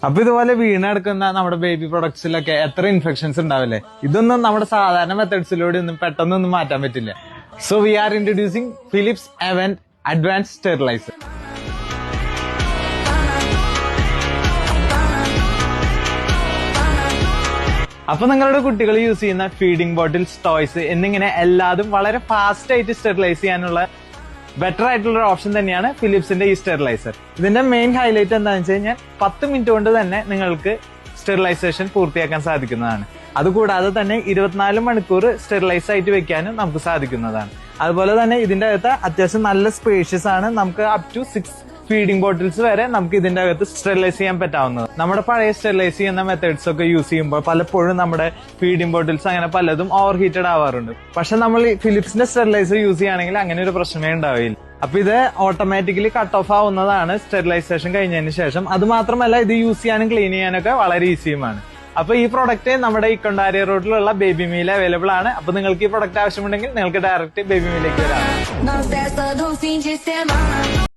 അപ്പൊ ഇതുപോലെ വീണെടുക്കുന്ന നമ്മുടെ ബേബി പ്രൊഡക്ട്സിലൊക്കെ എത്ര ഇൻഫെക്ഷൻസ് ഉണ്ടാവില്ലേ? ഇതൊന്നും നമ്മുടെ സാധാരണ മെത്തേഡ്സിലൂടെ ഒന്നും പെട്ടെന്നൊന്നും മാറ്റാൻ പറ്റില്ല. So we are introducing Philips Avent advance sterilizer. അപ്പൊ നിങ്ങളുടെ കുട്ടികൾ യൂസ് ചെയ്യുന്ന ഫീഡിംഗ് ബോട്ടിൽസ്, ടോയ്സ് എന്നിങ്ങനെ എല്ലാതും വളരെ ഫാസ്റ്റ് ആയിട്ട് സ്റ്റെറിലൈസ് ചെയ്യാനുള്ള ബെറ്റർ ആയിട്ടുള്ള ഒരു ഓപ്ഷൻ തന്നെയാണ് ഫിലിപ്സിന്റെ ഈ സ്റ്റെറിലൈസർ. ഇതിന്റെ മെയിൻ ഹൈലൈറ്റ് എന്താണെന്ന് വെച്ച് കഴിഞ്ഞാൽ 10 മിനിറ്റ് കൊണ്ട് തന്നെ നിങ്ങൾക്ക് സ്റ്റെറിലൈസേഷൻ പൂർത്തിയാക്കാൻ സാധിക്കുന്നതാണ്. അതുകൂടാതെ തന്നെ 24 മണിക്കൂർ സ്റ്റെറിലൈസ് ആയിട്ട് വെക്കാനും നമുക്ക് സാധിക്കുന്നതാണ്. അതുപോലെ തന്നെ ഇതിന്റെ അകത്ത് അത്യാവശ്യം നല്ല സ്പേഷ്യസ് ആണ്. നമുക്ക് അപ് ടു 6 ഫീഡിംഗ് ബോട്ടിൽസ് വരെ നമുക്ക് ഇതിന്റെ അകത്ത് സ്റ്റെറിലൈസ് ചെയ്യാൻ പറ്റാവുന്നത്. നമ്മുടെ പഴയ സ്റ്റെറിലൈസ് ചെയ്യുന്ന മെത്തേഡ്സ് ഒക്കെ യൂസ് ചെയ്യുമ്പോൾ പലപ്പോഴും നമ്മുടെ ഫീഡിംഗ് ബോട്ടിൽസ് അങ്ങനെ പലതും ഓവർ ഹീറ്റഡ് ആവാറുണ്ട്. പക്ഷെ നമ്മൾ ഈ ഫിലിപ്സിന്റെ സ്റ്റെറിലൈസർ യൂസ് ചെയ്യുകയാണെങ്കിൽ അങ്ങനെ ഒരു പ്രശ്നമേ ഉണ്ടാവില്ല. അപ്പൊ ഇത് ഓട്ടോമാറ്റിക്കലി കട്ട് ഓഫ് ആവുന്നതാണ് സ്റ്റെറിലൈസേഷൻ കഴിഞ്ഞതിന് ശേഷം. അത് മാത്രമല്ല ഇത് യൂസ് ചെയ്യാനും ക്ലീൻ ചെയ്യാനൊക്കെ വളരെ ഈസിയുമാണ്. അപ്പൊ ഈ പ്രൊഡക്റ്റ് നമ്മുടെ ഇക്കൊണ്ടാരി റോഡിലുള്ള ബേബി മീൽ അവൈലബിൾ ആണ്. അപ്പൊ നിങ്ങൾക്ക് ഈ പ്രൊഡക്റ്റ് ആവശ്യമുണ്ടെങ്കിൽ നിങ്ങൾക്ക് ഡയറക്റ്റ് ബേബി മീലേക്ക് വരാം.